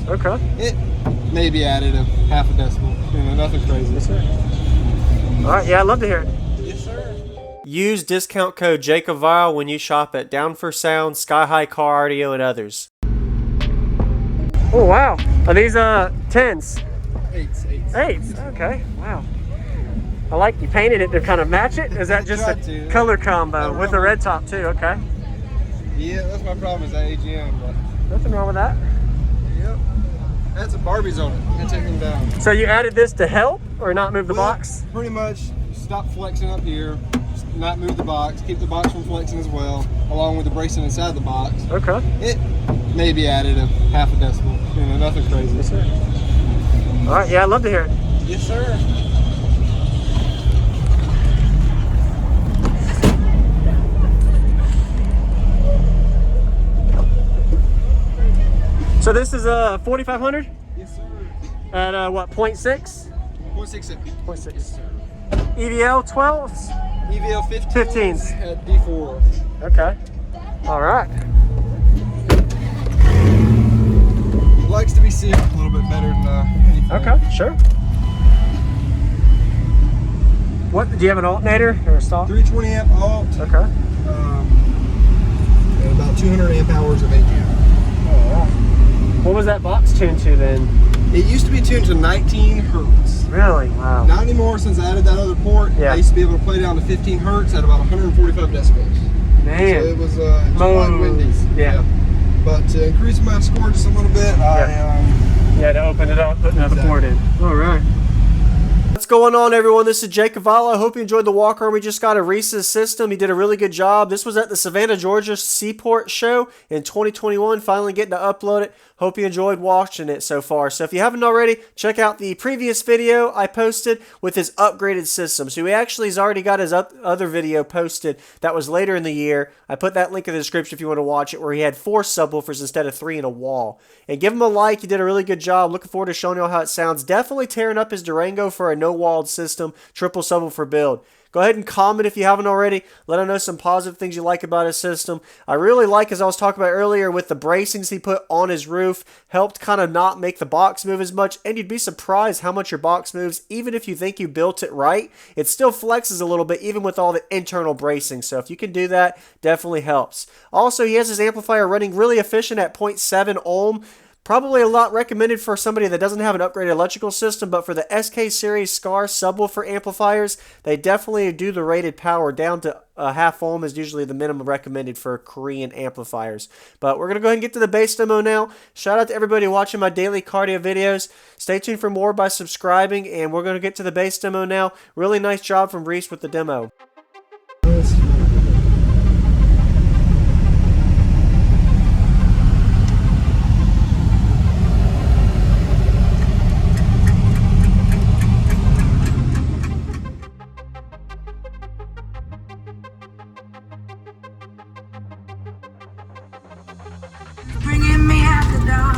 Okay. It may be added a half a decibel. You know, nothing crazy. Yes, sir. All right, yeah, I'd love to hear it. Yes, sir. Use discount code JACOBVIRAL when you shop at Down for Sound, Sky High Car Audio, and others. Oh, wow. Are these 10s? Eights. Eights, okay, wow. I like you painted it to kind of match it. Is that just a color combo with the red top too? Okay. Yeah, that's my problem is that AGM. But nothing wrong with that. Yep. Had some Barbies on it. And take them down. So you added this to help or not move the box? Pretty much stop flexing up here, not move the box, keep the box from flexing as well, along with the bracing inside the box. Okay. It may be added a half a decibel. You know, nothing crazy. Yes, sir. All right, yeah, I'd love to hear it. Yes, sir. So this is a 4500? Yes, sir. At what, 0.6? 0.6. 0.6. Yes, sir. EVL 12s? EVL 15s. 15s. At D4. Okay. All right. Likes to be seen a little bit better than anything. Okay, sure. What, do you have an alternator or a stop? 320 amp alt. Okay. And about 200 amp hours of AGM. All right. What was that box tuned to then? It used to be tuned to 19 hertz. Really? Wow. Not anymore since I added that other port. Yeah. I used to be able to play down to 15 hertz at about 145 decibels. Man. So it was quite windy. Yeah. But to increase my score just a little bit, you had to open it up, put another port in. All right. What's going on, everyone? This is Jake Cavallo. I hope you enjoyed the walk around. We just got a Reese's system. He did a really good job. This was at the Savannah, Georgia Seaport show in 2021. Finally getting to upload it. Hope you enjoyed watching it so far. So if you haven't already, check out the previous video I posted with his upgraded system. So he actually has already got his other video posted that was later in the year. I put that link in the description if you want to watch it, where he had 4 subwoofers instead of 3 in a wall. And give him a like. He did a really good job. Looking forward to showing you how it sounds. Definitely tearing up his Durango for a no-walled system, triple subwoofer build. Go ahead and comment if you haven't already. Let him know some positive things you like about his system. I really like, as I was talking about earlier, with the bracings he put on his roof, helped kind of not make the box move as much, and you'd be surprised how much your box moves. Even if you think you built it right, it still flexes a little bit, even with all the internal bracing. So if you can do that, definitely helps. Also, he has his amplifier running really efficient at 0.7 ohm. Probably a lot recommended for somebody that doesn't have an upgraded electrical system, but for the SK series SCAR subwoofer amplifiers, they definitely do the rated power down to a half ohm is usually the minimum recommended for Korean amplifiers. But we're going to go ahead and get to the bass demo now. Shout out to everybody watching my daily cardio videos. Stay tuned for more by subscribing, and we're going to get to the bass demo now. Really nice job from Reece with the demo. Bringing me out the dark.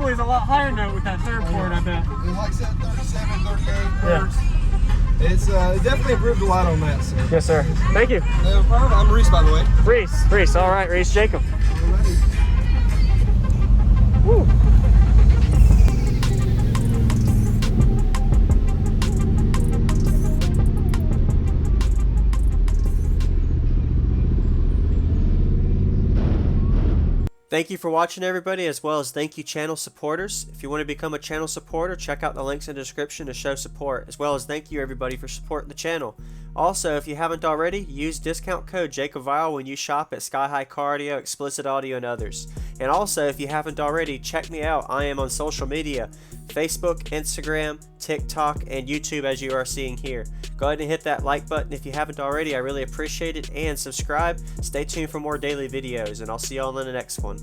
probably is a lot higher note with that third port, I bet. And like I said, 37, 38 Yeah. hertz. It's definitely improved a lot on that. So. Yes, sir. Thank you. No problem. I'm Reece, by the way. Reece. All right, Reece. Jacob. Alrighty. Woo. Thank you for watching, everybody, as well as thank you channel supporters. If you want to become a channel supporter, check out the links in the description to show support, as well as thank you everybody for supporting the channel. Also, if you haven't already, use discount code JACOBVILE when you shop at Sky High Cardio, Explicit Audio, and others. And also, if you haven't already, check me out. I am on social media, Facebook, Instagram, TikTok, and YouTube, as you are seeing here. Go ahead and hit that like button if you haven't already. I really appreciate it. And subscribe. Stay tuned for more daily videos, and I'll see y'all in the next one.